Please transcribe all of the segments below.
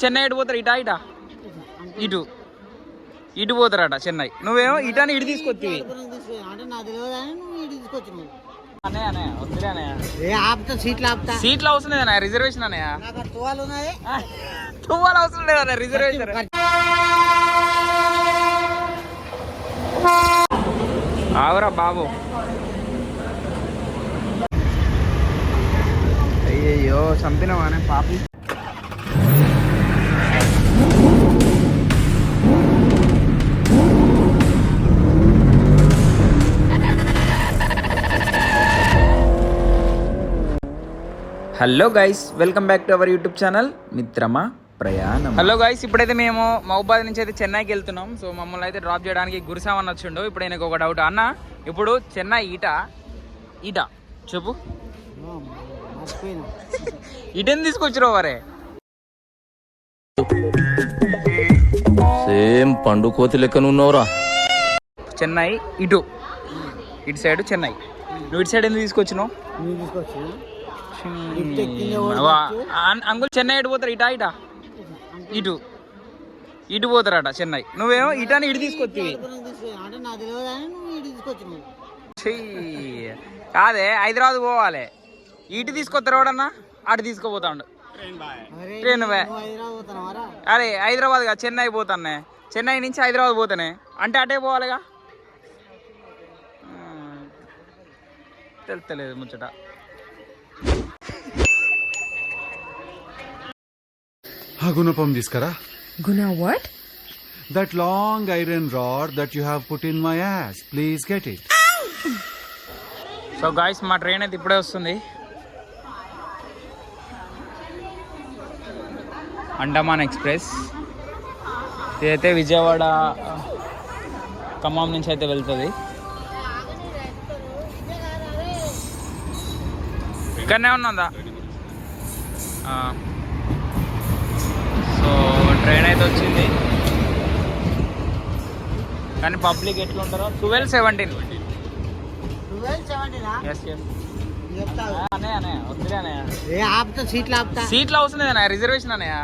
చెన్నై ఎటు పోతారు? ఇటా ఇటా ఇటు ఇటు పోతారట చెన్నై. నువ్వేమో ఇటాని ఇటు తీసుకొచ్చి సీట్లు అవసరం లేదన్నా, రిజర్వేషన్ అన్నయ్య. తువ్వాలు అవసరం లేదన్నా, రిజర్వేషన్. ఆవురా బాబు. అయ్యయ్యో చంపినవానే పాపి. Hello guys, welcome back to our YouTube channel మిత్రమా ప్రయాణం. హలో గైస్, ఇప్పుడైతే మేము మహబూబాద్ నుంచి అయితే చెన్నైకి వెళ్తున్నాం. సో మమ్మల్ని అయితే డ్రాప్ చేయడానికి గురుసామని వచ్చిండు. ఇప్పుడు ఆయనకు ఒక డౌట్ అన్న, ఇప్పుడు చెన్నై ఈటా చెప్పు. ఇటేం తీసుకొచ్చిరావు వరే? సేమ్ పండు కోతి లెక్కనున్నావురా. చెన్నై ఇటు సైడ్ చెన్నై. నువ్వు ఇటు సైడ్ ఎందుకు తీసుకొచ్చినావు? అంకుల్ చెన్నై ఎటు పోతారు? ఇటా ఇటు పోతారట చెన్నై. నువ్వేమో ఇటాని ఇటు తీసుకొచ్చి. కాదే, హైదరాబాద్ పోవాలి. ఇటు తీసుకొస్తారు ఎవడన్నా, అటు తీసుకుపోతాడు ట్రైన్. అరే హైదరాబాద్ గా చెన్నై పోతానే, చెన్నై నుంచి హైదరాబాద్ పోతానే అంటే అటే పోవాలిగా. తెలుస్తలేదు ముచ్చట. Gunapam Diskara. Guna what? That long iron rod that you have put in my ass. Please get it. So guys, మా ట్రైన్ అయితే ఇప్పుడే వస్తుంది. అండమాన్ ఎక్స్ప్రెస్. ఇదైతే విజయవాడ ఖమ్మం నుంచి అయితే వెళ్తుంది. ఇక్కడనే ఉన్నదా? సో ట్రైన్ అయితే వచ్చింది, కానీ పబ్లిక్ ఎట్లా ఉంటారో. 12:17. సీట్లు అవసరం లేదన్నా, రిజర్వేషన్ అన్నయ్య.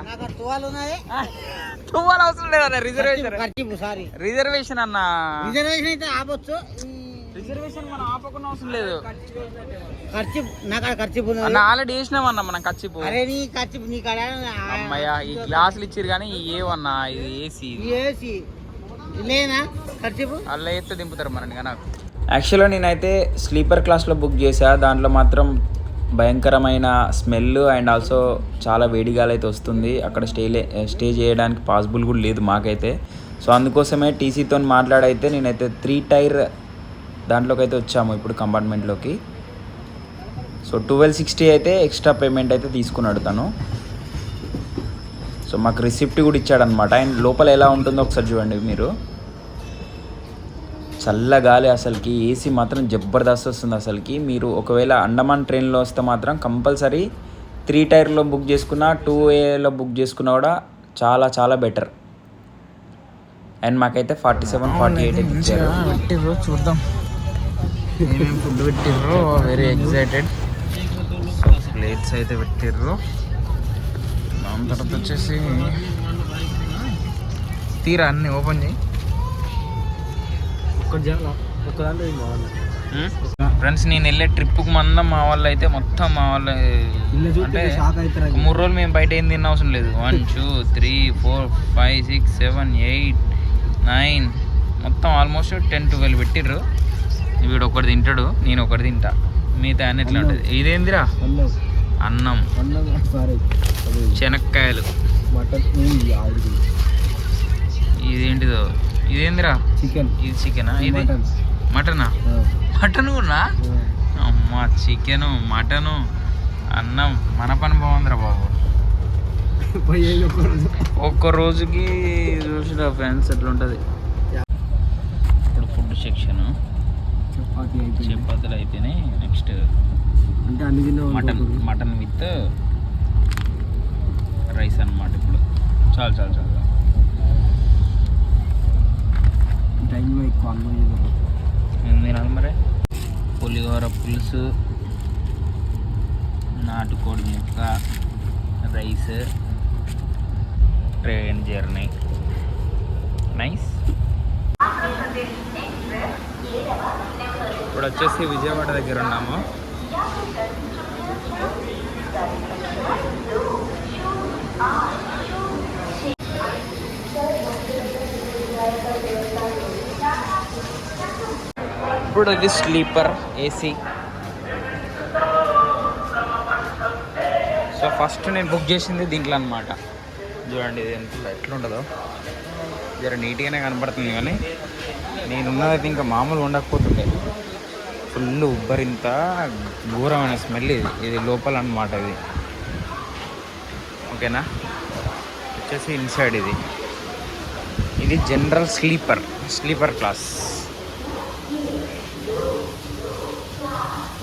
తువ్వాలు అవసరం లేదన్నా, రిజర్వేషన్ అన్న. రిజర్వేషన్ మనం ఆపకుండా అవసరం లేదు. అన్న ఆల్రెడీ వేసినామన్నా మనం ఖర్చు. అమ్మయ్య, ఈ గ్లాసులు ఇచ్చిరు కానీ ఏవన్నా, ఇది ఏసీ అలా అయితే దింపుతారు మనని. నాకు యాక్చువల్గా నేనైతే స్లీపర్ క్లాస్లో బుక్ చేసా. దాంట్లో మాత్రం భయంకరమైన స్మెల్ అండ్ ఆల్సో చాలా వేడిగాలు అయితే వస్తుంది. అక్కడ స్టే చేయడానికి పాసిబుల్ కూడా లేదు మాకైతే. సో అందుకోసమే టీసీతో మాట్లాడైతే నేనైతే 3 టైర్ దాంట్లోకి అయితే వచ్చాము ఇప్పుడు కంపార్ట్మెంట్లోకి. సో 1260 అయితే ఎక్స్ట్రా పేమెంట్ అయితే తీసుకున్నాడు తను. సో మాకు రిసిప్ట్ కూడా ఇచ్చాడనమాట. అండ్ లోపల ఎలా ఉంటుందో ఒకసారి చూడండి మీరు. చల్లగాలి అసలుకి, ఏసీ మాత్రం జబర్దస్త్ వస్తుంది అసలుకి. మీరు ఒకవేళ అండమాన్ ట్రైన్లో వస్తే మాత్రం కంపల్సరీ 3 టైర్లో బుక్ చేసుకున్నా 2Aలో బుక్ చేసుకున్నా కూడా చాలా చాలా బెటర్. అండ్ మాకైతే 47-48 అయితే ఇచ్చారు. చూద్దాం ఏమేమి ఫుడ్ పెట్టిర్రు. Very excited. సో ప్లేట్స్ అయితే పెట్టిర్రు. దాని తర్వాత వచ్చేసి తీరా అన్నీ ఓపెన్ చేయి. ఫ్రెండ్స్, నేను వెళ్ళే ట్రిప్కి మందం మా వాళ్ళు అయితే మొత్తం మా వాళ్ళు అంటే 3 రోజులు మేము బయట ఏం తిన్న అవసరం లేదు. 1 2 3 4 5 6 7 8 9 మొత్తం ఆల్మోస్ట్ 10-12 పెట్టిర్రు. వీడు ఒకటి తింటాడు, నేను ఒకటి తింటా, మిగతా అన్ని ఎట్లా ఉంటుంది. ఇదేందిరా? అన్నం, శనక్కాయలు, ఇదేంటిదో, ఇదేందిరా? చికెన్. ఇది చికెనా? ఇది మటనా? మటన్ కూడా? అమ్మ, చికెను, మటను, అన్నం. మన పని బాగుందిరా బాబు. ఒక్క రోజుకి చూసిరా ఫ్రెండ్స్ ఎట్లా ఉంటుంది. ఇప్పుడు ఫుడ్ సెక్షన్ చపాతీలు అయిపోయినాయి. నెక్స్ట్ మటన్ విత్ రైస్ అన్నమాట. ఇప్పుడు చాలు చాలు చాలు. తినాలి మరి. పులిహోర పులుసు, నాటుకోడి ముక్క, రైస్, ట్రైన్ జర్నీ. నైస్. ఇప్పుడు వచ్చేసి విజయవాడ దగ్గర ఉన్నాము. ఇప్పుడు ఇది స్లీపర్ ఏసీ. సో ఫస్ట్ నేను బుక్ చేసింది దీంట్లో అనమాట. చూడండి ఇది ఎట్లుంటుందో, జర నీట్గానే కనపడుతుంది, కానీ నేనున్నదైతే ఇంకా మామూలు ఉండకపోతుండే. ఫుల్ ఉబ్బరింత ఘోరమైన స్మెల్ ఇది లోపల అనమాట. ఇది ఓకేనా. వచ్చేసి ఇన్సైడ్ ఇది జనరల్ స్లీపర్ క్లాస్.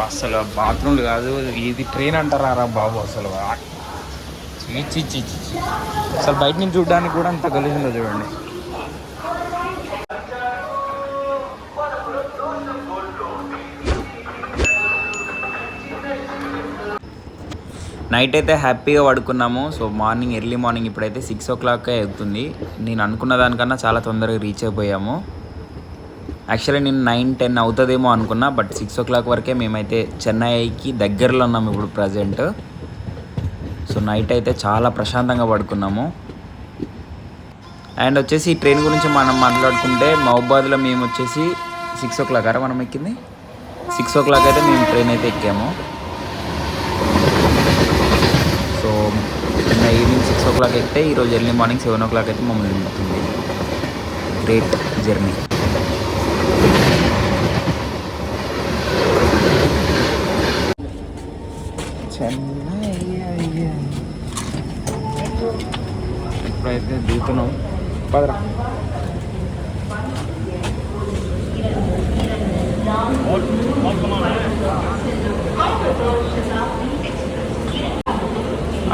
అసలు బాత్రూమ్లు కాదు, ఇది ట్రైన్ అంటారా బాబు. అసలు అసలు బయట నుంచి చూడడానికి కూడా అంత గలీజుందో చూడండి. నైట్ అయితే హ్యాపీగా పడుకున్నాము. సో ఎర్లీ మార్నింగ్ ఇప్పుడైతే 6 o'clock అవుతుంది. నేను అనుకున్న దానికన్నా చాలా తొందరగా రీచ్ అయిపోయాము. యాక్చువల్లీ నేను 9-10 అవుతుందేమో అనుకున్నా, బట్ 6 o'clock వరకే మేమైతే చెన్నైకి దగ్గరలో ఉన్నాము ఇప్పుడు ప్రజెంట్. సో నైట్ అయితే చాలా ప్రశాంతంగా పడుకున్నాము. అండ్ వచ్చేసి ఈ ట్రైన్ గురించి మనం మాట్లాడుకుంటే, మహబాద్లో మేము వచ్చేసి 6 o'clock మనం ఎక్కింది. 6 o'clock అయితే మేము ట్రైన్ అయితే ఎక్కాము. సో నిన్న ఈవినింగ్ 6 o'clock ఎక్కితే ఈరోజు ఎర్లీ మార్నింగ్ 7 o'clock అయితే మమ్మల్ని దింపుతుంది. Great journey. ఇప్పుడైతే దిగుతున్నాం. పదరా.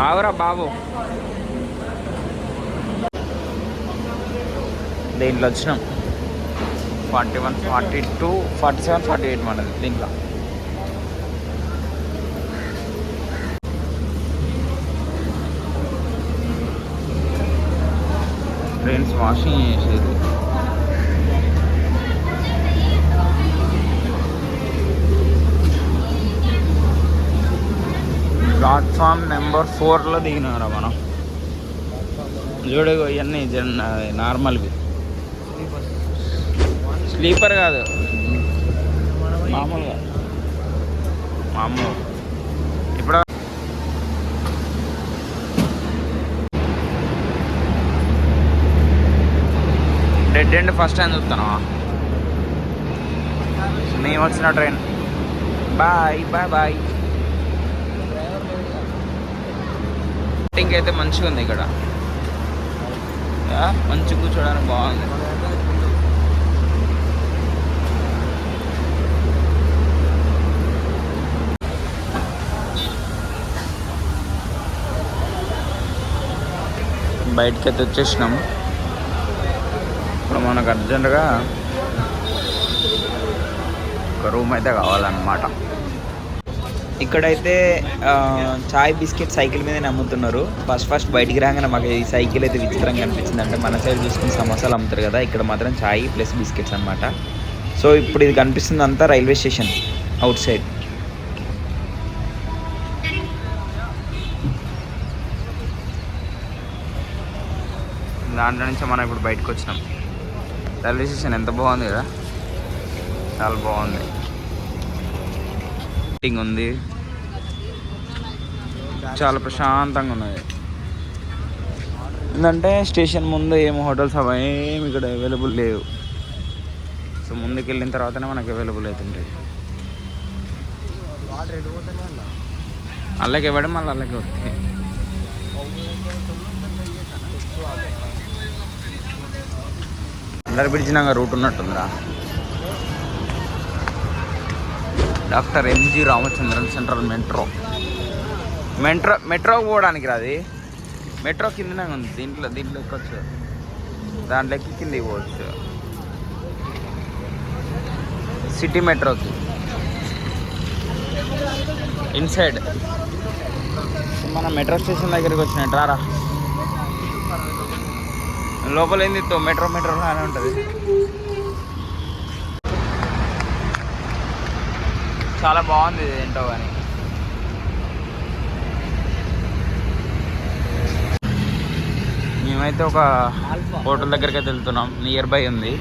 ఆవరా బాబు. దీంట్లో వచ్చినాం 41, 42, 47, 48 మనది దీంట్లో. ట్రైన్స్ వాషింగ్ చేసేది. ప్లాట్ఫామ్ నెంబర్ 4లో దిగినారా మనం. చూడు ఇవన్నీ నార్మల్వి, స్లీపర్ కాదు, మామూలు. ఇప్పుడు డెడ్ ఎండ్ ఫస్ట్ టైం చూస్తాను మేము వచ్చిన ట్రైన్. బాయ్. లైటింగ్ అయితే మంచిగా ఉంది ఇక్కడ, మంచి కూర్చోడానికి బాగుంది. బయటకి అయితే వచ్చేసినాము. ఇప్పుడు మనకు అర్జెంటుగా ఒక రూమ్ అయితే కావాలన్నమాట. ఇక్కడైతే చాయ్ బిస్కెట్ సైకిల్ మీదనే అమ్ముతున్నారు. ఫస్ట్ బయటికి రాగానే మాకు ఈ సైకిల్ అయితే విచిత్రంగా అనిపించింది. అంటే మన సైడ్ చూసుకుని సమోసాలు అమ్ముతారు కదా, ఇక్కడ మాత్రం చాయ్ ప్లస్ బిస్కెట్స్ అనమాట. సో ఇప్పుడు ఇది కనిపిస్తుంది అంతా రైల్వే స్టేషన్ అవుట్ సైడ్. దాంట్లో నుంచి మనం ఇప్పుడు బయటకు వచ్చినాం. రైల్వే స్టేషన్ ఎంత బాగుంది కదా, చాలా బాగుంది. లైటింగ్ ఉంది, చాలా ప్రశాంతంగా ఉన్నది. ఎందుకంటే స్టేషన్ ముందు ఏమో హోటల్స్ అవి ఏమి ఇక్కడ అవైలబుల్ లేవు. సో ముందుకు వెళ్ళిన తర్వాతనే మనకు అవైలబుల్ అవుతుంటాయి. అల్లకి ఇవ్వడం మళ్ళీ అల్లకి వస్తాయి. అందరు పిలిచినాక రూట్ ఉన్నట్టుందిరా. Doctor MG Ramachandran central metro పోవడానికి రాది. మెట్రో కిందనే ఉంది. దీంట్లో ఎక్కొచ్చు, దాంట్లో ఎక్కి కిందకి పోవచ్చు. సిటీ మెట్రోకి ఇన్సైడ్. మనం మెట్రో స్టేషన్ దగ్గరికి వచ్చినట్టు రారా. లోపల ఏంది మెట్రో అని ఉంటుంది. చాలా బాగుంది ఇది ఏంటో కానీ. మేమైతే ఒక హోటల్ దగ్గరికి అయితే వెళ్తున్నాం, నియర్ బై ఉంది.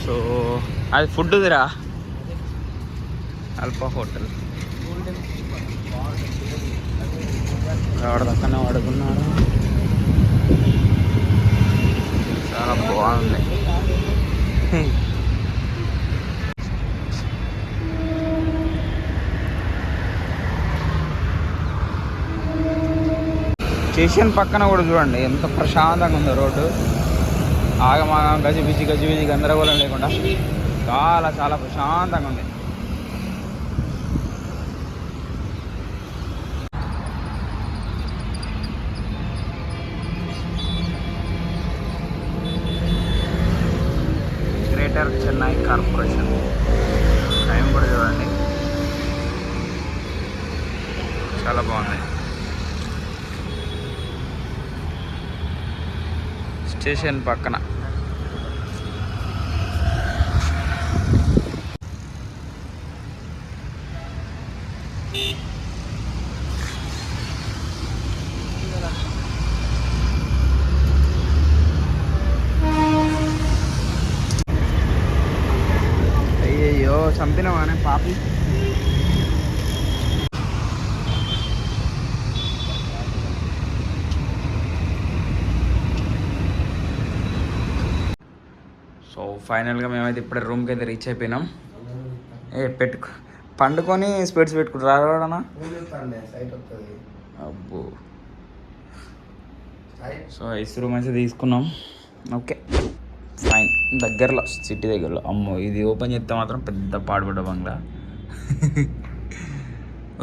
సో అది ఫుడ్దిరా, అల్ఫా హోటల్. దక్కనే వాడుకున్నారు, చాలా బాగుంది. స్టేషన్ పక్కన కూడా చూడండి ఎంత ప్రశాంతంగా ఉందో రోడ్డు. ఆగమాగం గజిబిజి గందరగోళం లేకుండా చాలా చాలా ప్రశాంతంగా ఉంది. గ్రేటర్ చెన్నై కార్పొరేషన్ టైం కూడా చూడండి, చాలా బాగుంది. స్టేషన్ పక్కన అయ్యయ్యో చంపినవానే పాపి. సో ఫైనల్గా మేమైతే ఇప్పుడే రూమ్కి అయితే రీచ్ అయిపోయినాం. పండుకొని స్పెట్స్ పెట్టుకుంటారు రావడనా. అబ్బో. సో ఐస్ రూమ్ అయితే తీసుకున్నాం. Okay fine. దగ్గరలో సిటీ దగ్గరలో. అమ్మో ఇది ఓపెన్ చేస్తే మాత్రం పెద్ద పాడుపడ్డ బంగ్లా.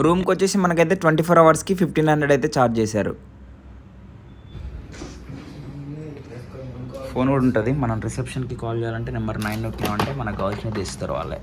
రూమ్కి వచ్చేసి మనకైతే 24 అవర్స్కి 1500 అయితే ఛార్జ్ చేశారు. ఫోన్ కూడా ఉంటుంది. మనం రిసెప్షన్కి కాల్ చేయాలంటే నెంబర్ 9 నొక్కినామంటే మనకు కావాల్సినది ఇస్తారు వాళ్ళే.